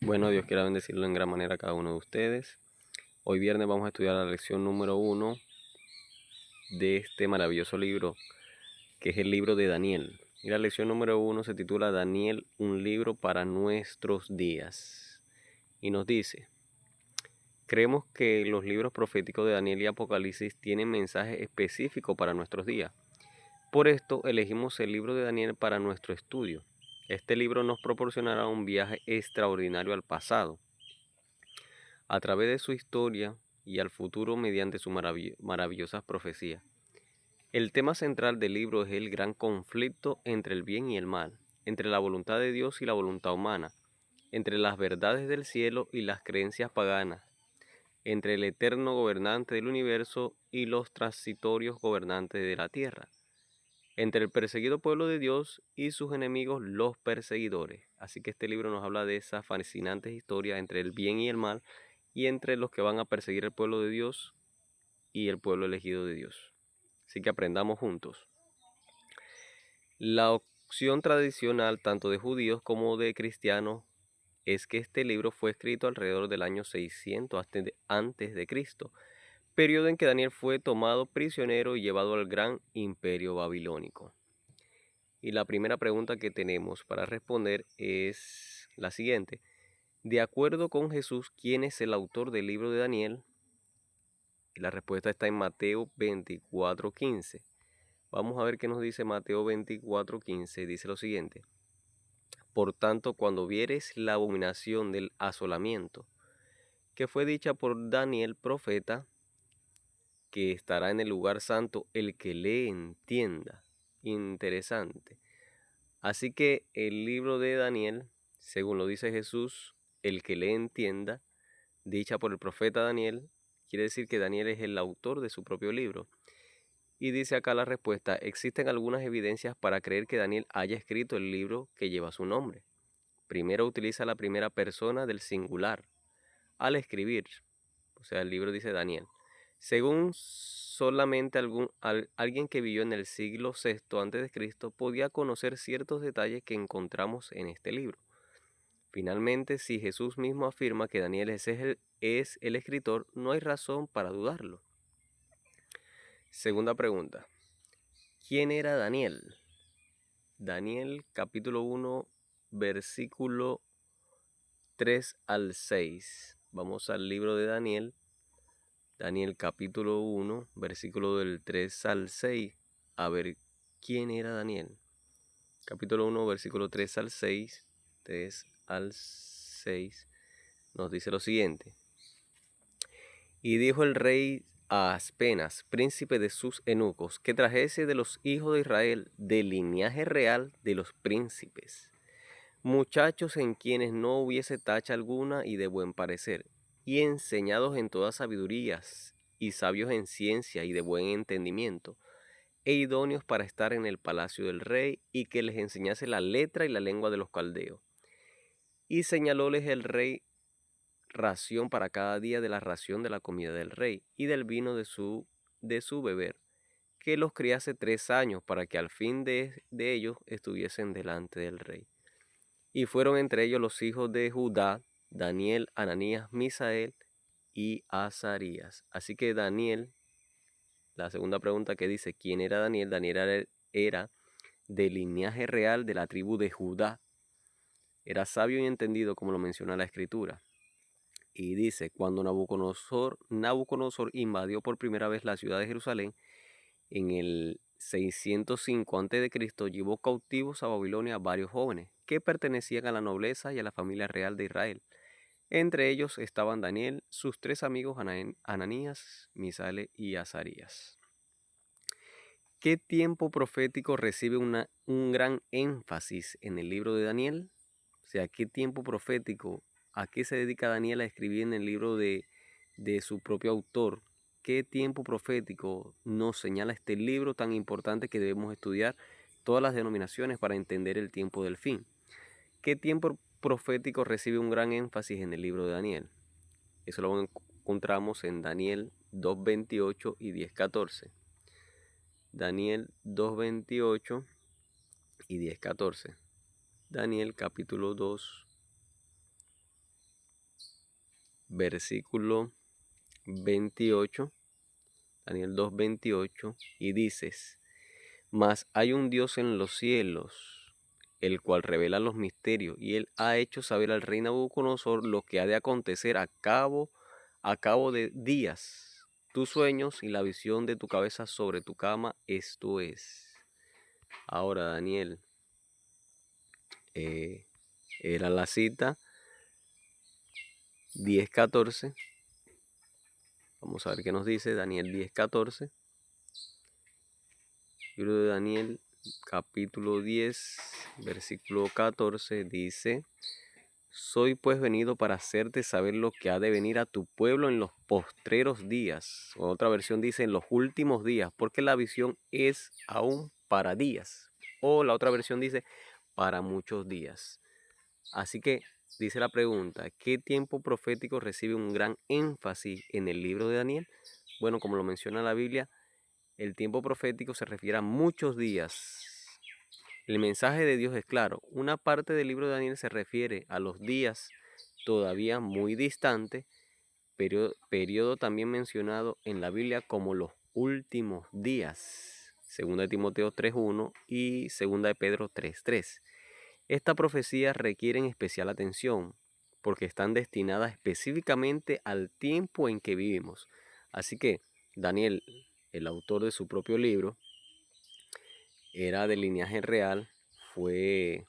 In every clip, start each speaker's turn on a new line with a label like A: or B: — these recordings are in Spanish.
A: Bueno, Dios quiera bendecirlo en gran manera a cada uno de ustedes. Hoy viernes vamos a estudiar la lección número 1 de este maravilloso libro, que es el libro de Daniel. Y la lección número 1 se titula Daniel, un libro para nuestros días. Y nos dice: creemos que los libros proféticos de Daniel y Apocalipsis tienen mensajes específicos para nuestros días. Por esto elegimos el libro de Daniel para nuestro estudio. Este libro nos proporcionará un viaje extraordinario al pasado, a través de su historia y al futuro mediante sus maravillosas profecías. El tema central del libro es el gran conflicto entre el bien y el mal, entre la voluntad de Dios y la voluntad humana, entre las verdades del cielo y las creencias paganas, entre el eterno gobernante del universo y los transitorios gobernantes de la tierra, entre el perseguido pueblo de Dios y sus enemigos los perseguidores. Así que este libro nos habla de esa fascinante historia entre el bien y el mal, y entre los que van a perseguir el pueblo de Dios y el pueblo elegido de Dios. Así que aprendamos juntos. La opción tradicional tanto de judíos como de cristianos es que este libro fue escrito alrededor del año 600 antes de Cristo, periodo en que Daniel fue tomado prisionero y llevado al gran imperio babilónico. Y la primera pregunta que tenemos para responder es la siguiente: de acuerdo con Jesús, ¿quién es el autor del libro de Daniel? Y la respuesta está en Mateo 24:15. Vamos a ver qué nos dice Mateo 24:15. Dice lo siguiente: por tanto, cuando vieres la abominación del asolamiento, que fue dicha por Daniel profeta, que estará en el lugar santo, el que le entienda. Interesante. Así que el libro de Daniel, según lo dice Jesús, el que le entienda, dicha por el profeta Daniel, quiere decir que Daniel es el autor de su propio libro. Y dice acá la respuesta: existen algunas evidencias para creer que Daniel haya escrito el libro que lleva su nombre. Primero, utiliza la primera persona del singular al escribir, o sea, el libro dice Daniel. Según solamente alguien que vivió en el siglo VI a.C. podía conocer ciertos detalles que encontramos en este libro. Finalmente, si Jesús mismo afirma que Daniel es el escritor, no hay razón para dudarlo. Segunda pregunta: ¿quién era Daniel? Daniel capítulo 1, versículo 3 al 6. Vamos al libro de Daniel. Daniel capítulo 1, versículo del 3 al 6. A ver, ¿quién era Daniel? Capítulo 1, versículo 3 al 6. 3 al 6. Nos dice lo siguiente: y dijo el rey a Aspenas, príncipe de sus eunucos, que trajese de los hijos de Israel, del linaje real de los príncipes, muchachos en quienes no hubiese tacha alguna y de buen parecer, y enseñados en todas sabidurías, y sabios en ciencia y de buen entendimiento, e idóneos para estar en el palacio del rey, y que les enseñase la letra y la lengua de los caldeos. Y señalóles el rey ración para cada día de la ración de la comida del rey, y del vino de su beber, que los criase 3 años, para que al fin de ellos estuviesen delante del rey. Y fueron entre ellos los hijos de Judá, Daniel, Ananías, Misael y Azarías. Así que Daniel, la segunda pregunta que dice ¿quién era Daniel? Daniel era del linaje real de la tribu de Judá. Era sabio y entendido, como lo menciona la escritura. Y dice: cuando Nabucodonosor invadió por primera vez la ciudad de Jerusalén, en el 605 a.C., llevó cautivos a Babilonia a varios jóvenes que pertenecían a la nobleza y a la familia real de Israel. Entre ellos estaban Daniel, sus 3 amigos Ananías, Misael y Azarías. ¿Qué tiempo profético recibe un gran énfasis en el libro de Daniel? O sea, ¿qué tiempo profético? ¿A qué se dedica Daniel a escribir en el libro de su propio autor? ¿Qué tiempo profético nos señala este libro tan importante que debemos estudiar todas las denominaciones para entender el tiempo del fin? ¿Qué tiempo profético recibe un gran énfasis en el libro de Daniel? Eso lo encontramos en Daniel 2:28 y 10:14. Daniel 2:28 y 10:14. Daniel capítulo 2, versículo 28, Daniel 2:28, y dices: Mas hay un Dios en los cielos, el cual revela los misterios, y él ha hecho saber al rey Nabucodonosor lo que ha de acontecer a cabo de días. Tus sueños y la visión de tu cabeza sobre tu cama, esto es. Ahora, Daniel, era la cita 10:14. Vamos a ver qué nos dice Daniel 10:14. Libro de Daniel, capítulo 10, versículo 14, dice: Soy pues venido para hacerte saber lo que ha de venir a tu pueblo en los postreros días. O otra versión dice en los últimos días, porque la visión es aún para días. O la otra versión dice para muchos días. Así que dice la pregunta: ¿qué tiempo profético recibe un gran énfasis en el libro de Daniel? Bueno, como lo menciona la Biblia, el tiempo profético se refiere a muchos días. El mensaje de Dios es claro. Una parte del libro de Daniel se refiere a los días todavía muy distantes, periodo también mencionado en la Biblia como los últimos días. 2 Timoteo 3:1 y 2 Pedro 3:3. Estas profecías requieren especial atención porque están destinadas específicamente al tiempo en que vivimos. Así que Daniel, el autor de su propio libro, era de linaje real, fue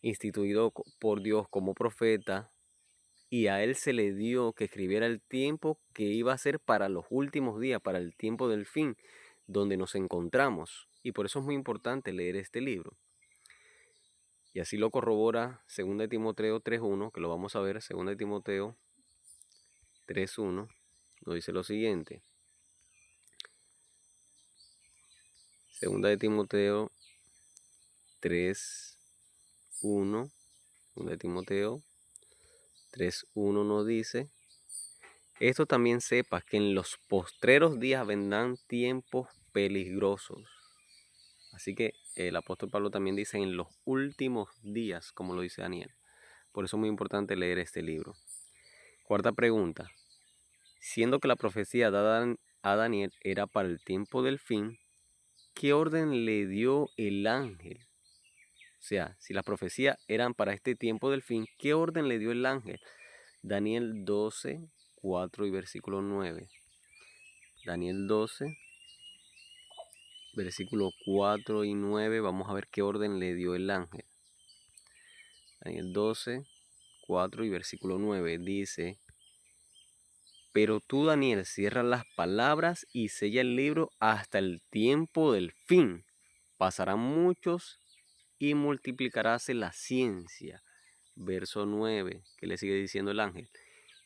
A: instituido por Dios como profeta, y a él se le dio que escribiera el tiempo que iba a ser para los últimos días, para el tiempo del fin, donde nos encontramos. Y por eso es muy importante leer este libro. Y así lo corrobora 2 Timoteo 3:1, que lo vamos a ver. 2 Timoteo 3:1 nos dice lo siguiente. 2 Timoteo 3:1. 2 Timoteo 3:1 nos dice: Esto también sepas que en los postreros días vendrán tiempos peligrosos. Así que el apóstol Pablo también dice en los últimos días, como lo dice Daniel. Por eso es muy importante leer este libro. Cuarta pregunta. Siendo que la profecía dada a Daniel era para el tiempo del fin, ¿qué orden le dio el ángel? O sea, si las profecías eran para este tiempo del fin, ¿qué orden le dio el ángel? Daniel 12, 4 y versículo 9. Daniel 12, versículo 4 y 9. Vamos a ver qué orden le dio el ángel. Daniel 12, 4 y versículo 9 dice: Pero tú, Daniel, cierra las palabras y sella el libro hasta el tiempo del fin. Pasarán muchos y multiplicaráse la ciencia. Verso 9, que le sigue diciendo el ángel.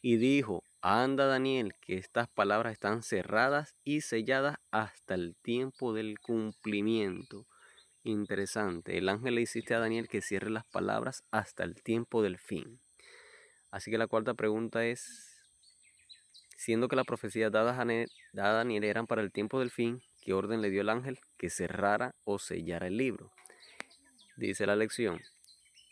A: Y dijo: Anda, Daniel, que estas palabras están cerradas y selladas hasta el tiempo del cumplimiento. Interesante. El ángel le insiste a Daniel que cierre las palabras hasta el tiempo del fin. Así que la cuarta pregunta es: siendo que las profecías dadas a Daniel eran para el tiempo del fin, ¿qué orden le dio el ángel? Que cerrara o sellara el libro. Dice la lección: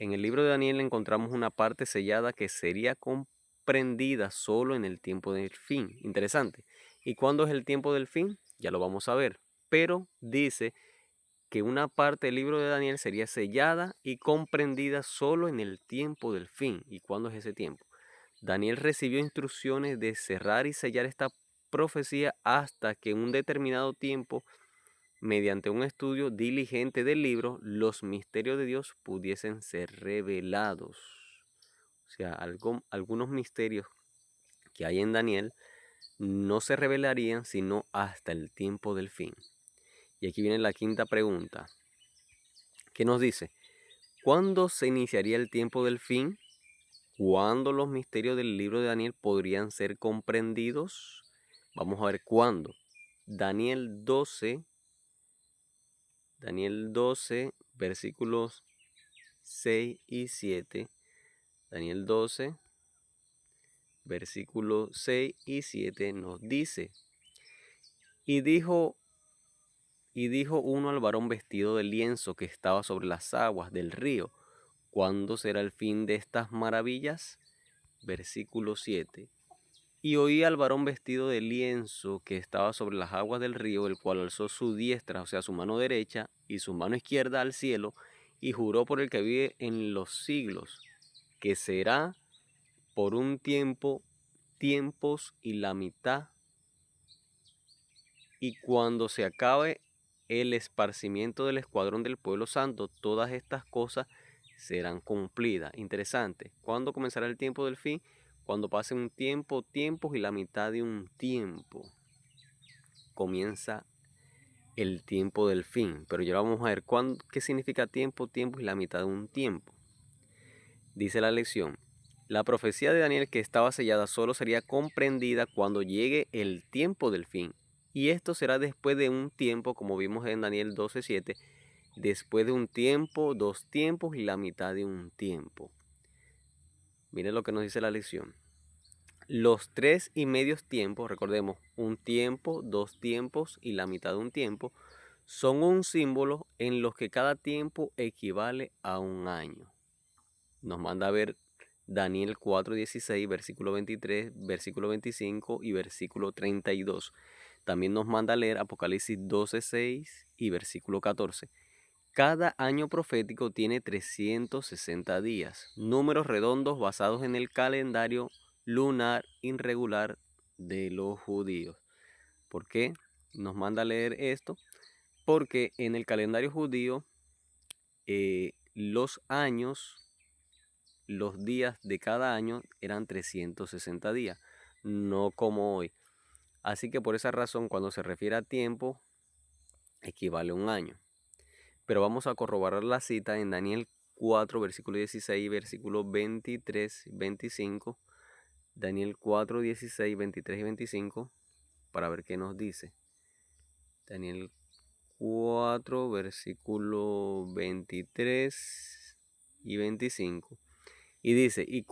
A: en el libro de Daniel encontramos una parte sellada que sería comprendida solo en el tiempo del fin. Interesante. ¿Y cuándo es el tiempo del fin? Ya lo vamos a ver. Pero dice que una parte del libro de Daniel sería sellada y comprendida solo en el tiempo del fin. ¿Y cuándo es ese tiempo? Daniel recibió instrucciones de cerrar y sellar esta profecía hasta que en un determinado tiempo, mediante un estudio diligente del libro, los misterios de Dios pudiesen ser revelados. O sea, algunos misterios que hay en Daniel no se revelarían sino hasta el tiempo del fin. Y aquí viene la quinta pregunta. ¿Qué nos dice? ¿Cuándo se iniciaría el tiempo del fin? ¿Cuándo los misterios del libro de Daniel podrían ser comprendidos? Vamos a ver cuándo. Daniel 12, versículos 6 y 7. Daniel 12, versículos 6 y 7 nos dice: Y dijo uno al varón vestido de lienzo que estaba sobre las aguas del río: ¿Cuándo será el fin de estas maravillas? versículo 7. Y oí al varón vestido de lienzo que estaba sobre las aguas del río, el cual alzó su diestra, o sea, su mano derecha, y su mano izquierda al cielo, y juró por el que vive en los siglos, que será por un tiempo, tiempos y la mitad, y cuando se acabe el esparcimiento del escuadrón del pueblo santo, todas estas cosas serán cumplidas. Interesante. ¿Cuándo comenzará el tiempo del fin? Cuando pase un tiempo, tiempos y la mitad de un tiempo. Comienza el tiempo del fin. Pero ya vamos a ver qué significa tiempo, tiempo y la mitad de un tiempo. Dice la lección: la profecía de Daniel que estaba sellada solo sería comprendida cuando llegue el tiempo del fin. Y esto será después de un tiempo, como vimos en Daniel 12:7, después de un tiempo, 2 tiempos y la mitad de un tiempo. Miren lo que nos dice la lección. Los 3 y medio tiempos, recordemos, un tiempo, 2 tiempos y la mitad de un tiempo, son un símbolo en los que cada tiempo equivale a un año. Nos manda a ver Daniel 4:16, versículo 23, versículo 25 y versículo 32. También nos manda a leer Apocalipsis 12:6 y versículo 14. Cada año profético tiene 360 días, números redondos basados en el calendario lunar irregular de los judíos. ¿Por qué nos manda a leer esto? Porque en el calendario judío los años, los días de cada año eran 360 días, no como hoy. Así que por esa razón, cuando se refiere a tiempo, equivale a un año. Pero vamos a corroborar la cita en Daniel 4, versículo 16, versículo 23, 25. Daniel 4, 16, 23 y 25, para ver qué nos dice. Daniel 4, versículo 23 y 25. Y dice: y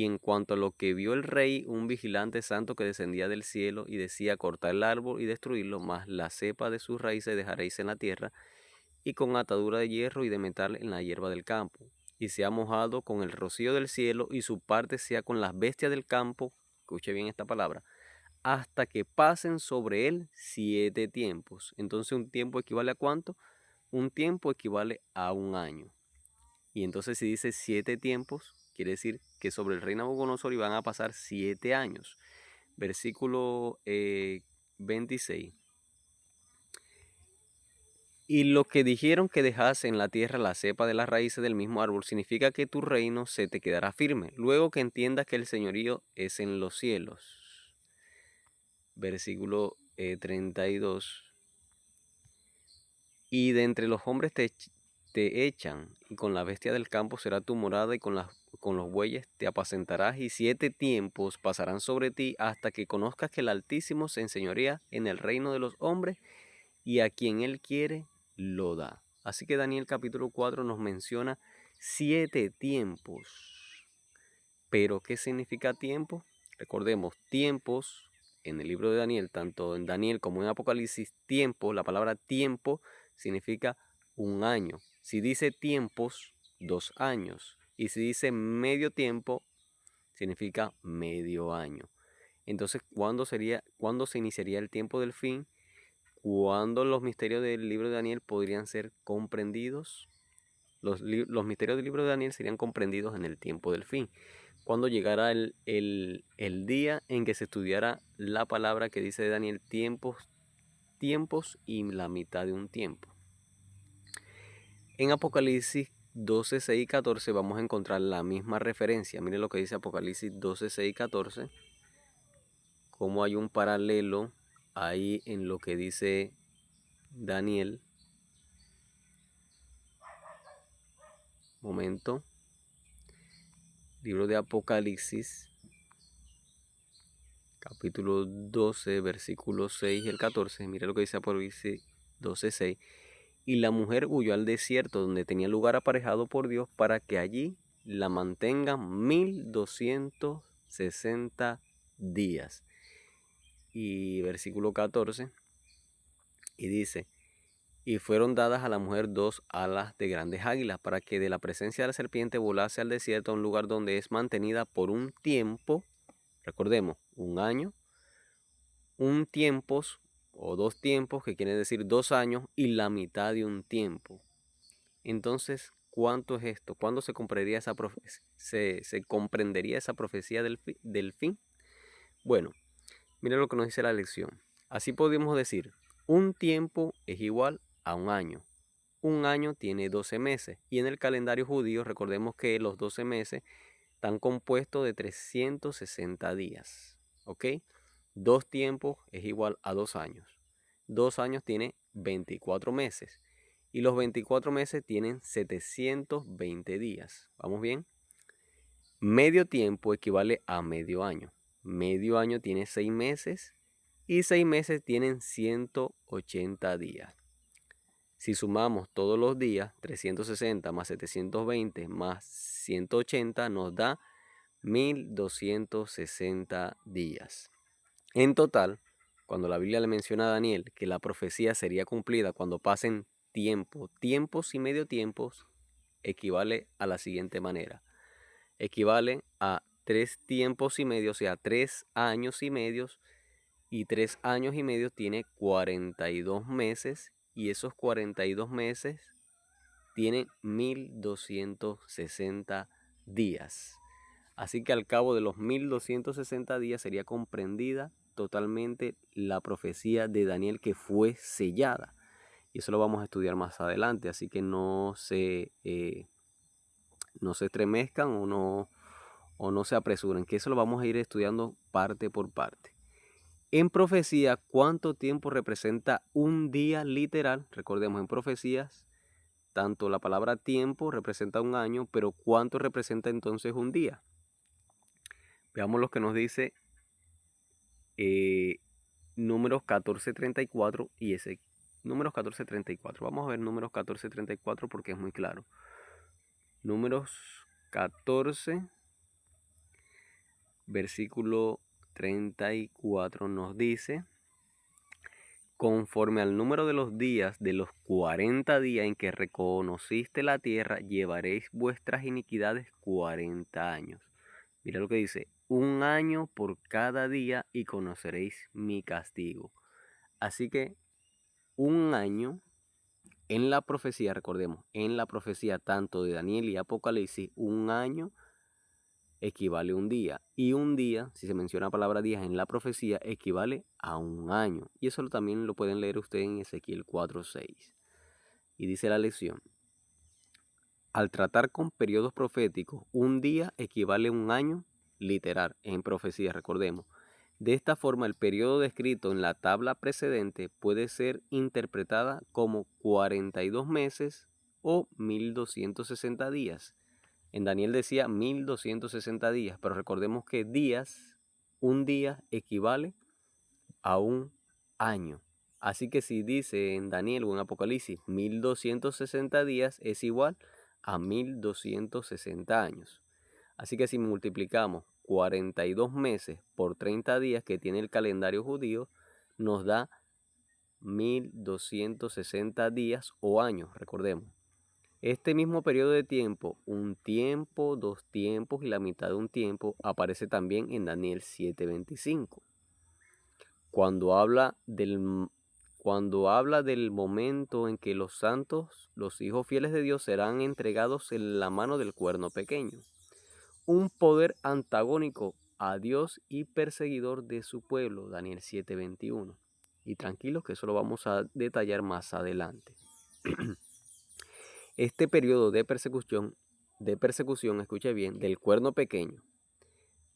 A: en cuanto a lo que vio el rey, un vigilante santo que descendía del cielo y decía: cortad el árbol y destruirlo, mas la cepa de sus raíces dejaréis en la tierra, y con atadura de hierro y de metal en la hierba del campo, y sea mojado con el rocío del cielo, y su parte sea con las bestias del campo, escuche bien esta palabra, hasta que pasen sobre él 7 tiempos. Entonces, ¿un tiempo equivale a cuánto? Un tiempo equivale a un año. Y entonces, si dice 7 tiempos, quiere decir que sobre el rey Nabucodonosor iban a pasar 7 años. Versículo 26. Y lo que dijeron que dejase en la tierra la cepa de las raíces del mismo árbol, significa que tu reino se te quedará firme, luego que entiendas que el señorío es en los cielos. Versículo 32. Y de entre los hombres te echan, y con la bestia del campo será tu morada, y con los bueyes te apacentarás, y 7 tiempos pasarán sobre ti, hasta que conozcas que el Altísimo se enseñorea en el reino de los hombres, y a quien él quiere lo da. Así que Daniel capítulo 4 nos menciona 7 tiempos. ¿Pero qué significa tiempo? Recordemos, tiempos en el libro de Daniel, tanto en Daniel como en Apocalipsis, tiempo, la palabra tiempo significa un año. Si dice tiempos, 2 años. Y si dice medio tiempo, significa medio año. Entonces, ¿cuándo se iniciaría el tiempo del fin? ¿Cuándo los misterios del libro de Daniel podrían ser comprendidos? Los misterios del libro de Daniel serían comprendidos en el tiempo del fin. Cuando llegara el día en que se estudiara la palabra que dice de Daniel, tiempos y la mitad de un tiempo. En Apocalipsis 12, 6 y 14 vamos a encontrar la misma referencia. Miren lo que dice Apocalipsis 12, 6 y 14. Cómo hay un paralelo ahí en lo que dice Daniel. Momento. Libro de Apocalipsis, capítulo 12, versículos 6 y el 14. Mira lo que dice Apocalipsis 12, 6. Y la mujer huyó al desierto, donde tenía lugar aparejado por Dios, para que allí la mantengan 1260 días. Y versículo 14. Y dice: Y fueron dadas a la mujer 2 alas de grandes águilas, para que de la presencia de la serpiente volase al desierto, a un lugar donde es mantenida por un tiempo, recordemos, un año, un tiempos o 2 tiempos, que quiere decir 2 años, y la mitad de un tiempo. Entonces, ¿cuánto es esto? ¿Cuándo se comprendería esa profecía del fin? Bueno, mira lo que nos dice la lección. Así podemos decir, un tiempo es igual a un año. Un año tiene 12 meses. Y en el calendario judío, recordemos que los 12 meses están compuestos de 360 días. ¿Ok? 2 tiempos es igual a 2 años. 2 años tiene 24 meses. Y los 24 meses tienen 720 días. ¿Vamos bien? Medio tiempo equivale a medio año. Medio año tiene 6 meses y 6 meses tienen 180 días. Si sumamos todos los días, 360 más 720 más 180 nos da 1260 días. En total, cuando la Biblia le menciona a Daniel que la profecía sería cumplida cuando pasen tiempos y medio tiempos, equivale a la siguiente manera. Equivale a 3 tiempos y medio, o sea, 3 años y medios, y 3 años y medio tiene 42 meses, y esos 42 meses tienen 1260 días. Así que al cabo de los 1260 días sería comprendida totalmente la profecía de Daniel, que fue sellada. Y eso lo vamos a estudiar más adelante, así que no se estremezcan o no se apresuren, que eso lo vamos a ir estudiando parte por parte. En profecía, ¿cuánto tiempo representa un día literal? Recordemos, en profecías, tanto la palabra tiempo representa un año, pero ¿cuánto representa entonces un día? Veamos lo que nos dice Números 14:34 y ese Números 14:34. Vamos a ver Números 14:34 porque es muy claro. Números 14, versículo 34 nos dice: conforme al número de los días de los 40 días en que reconociste la tierra, llevaréis vuestras iniquidades 40 años. Mira lo que dice: un año por cada día y conoceréis mi castigo. Así que un año en la profecía, recordemos, en la profecía tanto de Daniel y Apocalipsis, un año equivale a un día. Y un día, si se menciona la palabra días en la profecía, equivale a un año. Y eso también lo pueden leer ustedes en Ezequiel 4:6. Y dice la lección: al tratar con periodos proféticos, un día equivale a un año literal en profecía, recordemos. De esta forma, el periodo descrito en la tabla precedente puede ser interpretada como 42 meses o 1260 días. En Daniel decía 1260 días, pero recordemos que un día equivale a un año. Así que si dice en Daniel o en Apocalipsis 1260 días, es igual a 1260 años. Así que si multiplicamos 42 meses por 30 días que tiene el calendario judío, nos da 1260 días o años, recordemos. Este mismo periodo de tiempo, un tiempo, 2 tiempos y la mitad de un tiempo, aparece también en Daniel 7:25. Cuando habla del momento en que los santos, los hijos fieles de Dios, serán entregados en la mano del cuerno pequeño, un poder antagónico a Dios y perseguidor de su pueblo, Daniel 7:21. Y tranquilos que eso lo vamos a detallar más adelante. Este periodo de persecución, escuche bien, del cuerno pequeño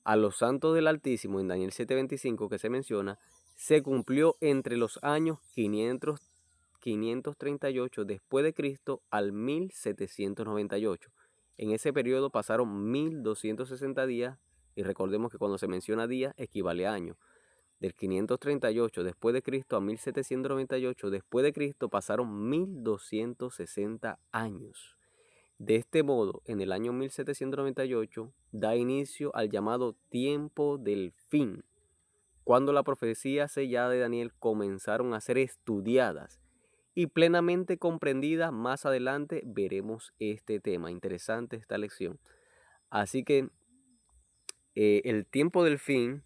A: a los santos del Altísimo en Daniel 7:25 que se menciona, se cumplió entre los años 538 después de Cristo al 1798. En ese periodo pasaron 1260 días, y recordemos que cuando se menciona días equivale a años. Del 538 después de Cristo a 1798 después de Cristo pasaron 1260 años. De este modo, en el año 1798 da inicio al llamado tiempo del fin, cuando la profecía sellada de Daniel comenzaron a ser estudiadas y plenamente comprendida. Más adelante veremos este tema. Interesante esta lección. Así que el tiempo del fin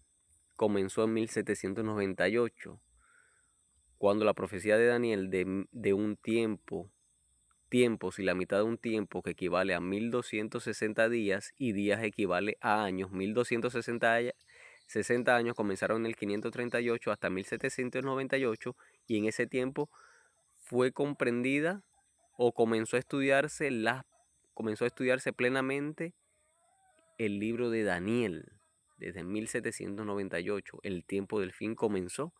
A: comenzó en 1798, cuando la profecía de Daniel de un tiempos y la mitad de un tiempo, que equivale a 1260 días, y días equivale a años. 1260 años comenzaron en el 538 hasta 1798, y en ese tiempo fue comprendida o comenzó a estudiarse plenamente el libro de Daniel. Desde 1798 el tiempo del fin comenzó,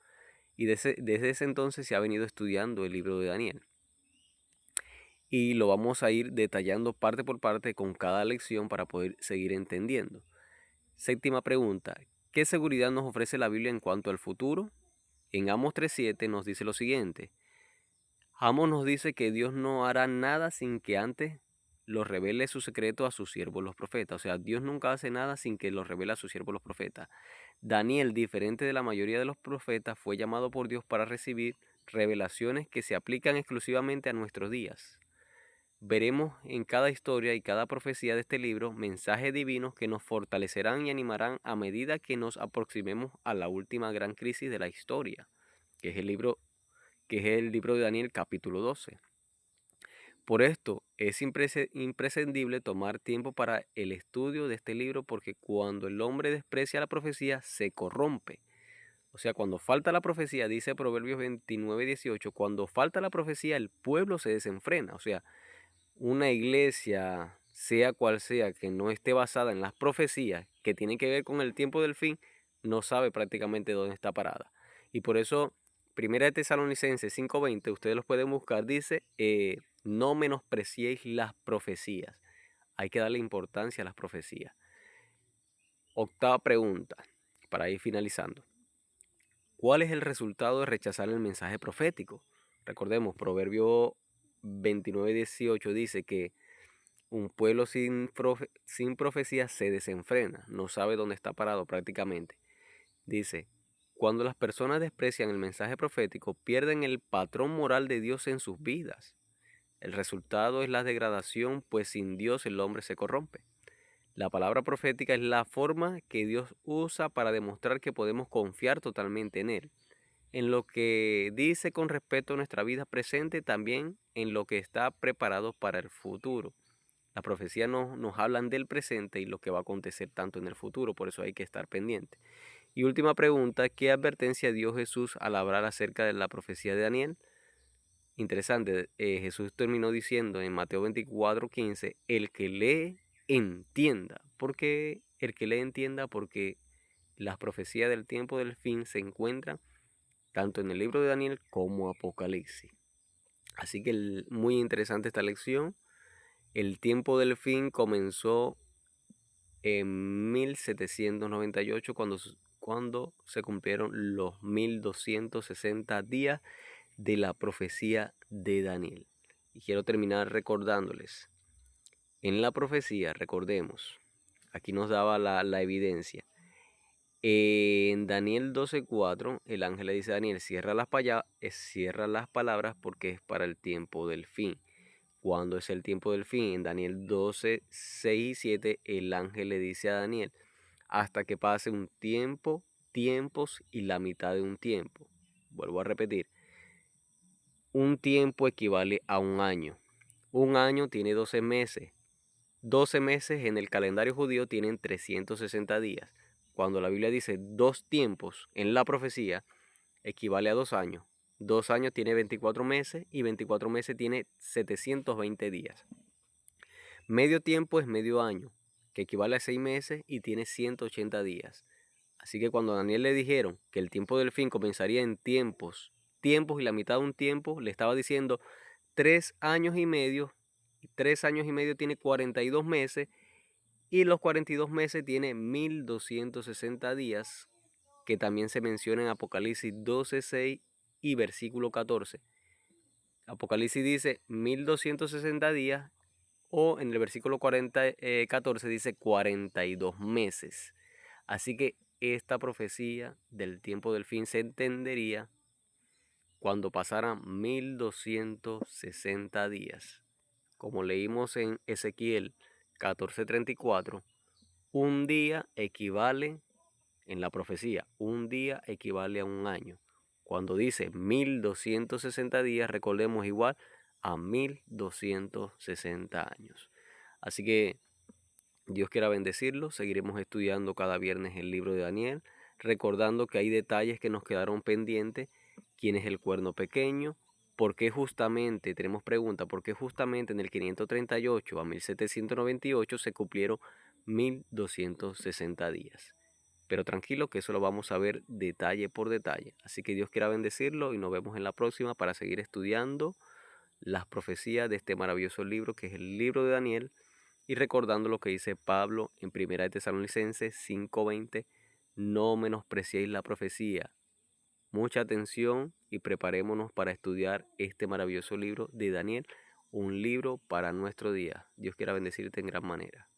A: y desde ese entonces se ha venido estudiando el libro de Daniel. Y lo vamos a ir detallando parte por parte con cada lección para poder seguir entendiendo. Séptima pregunta: ¿qué seguridad nos ofrece la Biblia en cuanto al futuro? En Amos 3:7 nos dice lo siguiente. Amos nos dice que Dios no hará nada sin que antes lo revele su secreto a sus siervos los profetas. O sea, Dios nunca hace nada sin que lo revele a sus siervos los profetas. Daniel, diferente de la mayoría de los profetas, fue llamado por Dios para recibir revelaciones que se aplican exclusivamente a nuestros días. Veremos en cada historia y cada profecía de este libro mensajes divinos que nos fortalecerán y animarán a medida que nos aproximemos a la última gran crisis de la historia, que es el libro de Daniel capítulo 12. Por esto es imprescindible tomar tiempo para el estudio de este libro, porque cuando el hombre desprecia la profecía se corrompe. O sea, cuando falta la profecía, dice Proverbios 29:18, cuando falta la profecía el pueblo se desenfrena. O sea, una iglesia, sea cual sea, que no esté basada en las profecías que tienen que ver con el tiempo del fin, no sabe prácticamente dónde está parada. Y por eso, Primera de Tesalonicenses 5:20, ustedes los pueden buscar, dice, no menospreciéis las profecías. Hay que darle importancia a las profecías. Octava pregunta, para ir finalizando. ¿Cuál es el resultado de rechazar el mensaje profético? Recordemos, Proverbio 29:18 dice que un pueblo sin profecía se desenfrena, no sabe dónde está parado prácticamente. Dice, cuando las personas desprecian el mensaje profético, pierden el patrón moral de Dios en sus vidas. El resultado es la degradación, pues sin Dios el hombre se corrompe. La palabra profética es la forma que Dios usa para demostrar que podemos confiar totalmente en Él, en lo que dice con respecto a nuestra vida presente, también en lo que está preparado para el futuro. Las profecías nos hablan del presente y lo que va a acontecer tanto en el futuro, por eso hay que estar pendiente. Y última pregunta, ¿qué advertencia dio Jesús al hablar acerca de la profecía de Daniel? Interesante, Jesús terminó diciendo en Mateo 24:15, el que lee, entienda. ¿Por qué el que lee entienda? Porque las profecías del tiempo del fin se encuentran tanto en el libro de Daniel como Apocalipsis. Así que muy interesante esta lección. El tiempo del fin comenzó en 1798, cuando se cumplieron los 1260 días de la profecía de Daniel. Y quiero terminar recordándoles, en la profecía, recordemos, aquí nos daba la evidencia. En Daniel 12:4, el ángel le dice a Daniel, cierra las palabras porque es para el tiempo del fin. ¿Cuándo es el tiempo del fin? En Daniel 12:6 y 7, el ángel le dice a Daniel, hasta que pase un tiempo, tiempos y la mitad de un tiempo. Vuelvo a repetir, un tiempo equivale a un año. Un año tiene 12 meses. 12 meses en el calendario judío tienen 360 días. Cuando la Biblia dice 2 tiempos en la profecía, equivale a 2 años. 2 años tiene 24 meses y 24 meses tiene 720 días. Medio tiempo es medio año, que equivale a 6 meses y tiene 180 días. Así que cuando a Daniel le dijeron que el tiempo del fin comenzaría en tiempos y la mitad de un tiempo, le estaba diciendo 3 años y medio. 3 años y medio tiene 42 meses y los 42 meses tiene 1260 días, que también se menciona en Apocalipsis 12:6 y versículo 14. Apocalipsis dice 1260 días, o en el versículo 14 dice 42 meses. Así que esta profecía del tiempo del fin se entendería cuando pasaran 1260 días. Como leímos en Ezequiel 14:34, un día equivale, en la profecía, un día equivale a un año. Cuando dice 1260 días, recordemos igual a 1260 años. Así que Dios quiera bendecirlo. Seguiremos estudiando cada viernes el libro de Daniel, recordando que hay detalles que nos quedaron pendientes. ¿Quién es el cuerno pequeño? ¿Por qué justamente, tenemos pregunta, por qué justamente en el 538 a 1798 se cumplieron 1260 días? Pero tranquilo que eso lo vamos a ver detalle por detalle. Así que Dios quiera bendecirlo y nos vemos en la próxima para seguir estudiando las profecías de este maravilloso libro que es el libro de Daniel, y recordando lo que dice Pablo en 1 Tesalonicenses 5:20, no menospreciéis la profecía. Mucha atención y preparémonos para estudiar este maravilloso libro de Daniel, un libro para nuestro día. Dios quiera bendecirte en gran manera.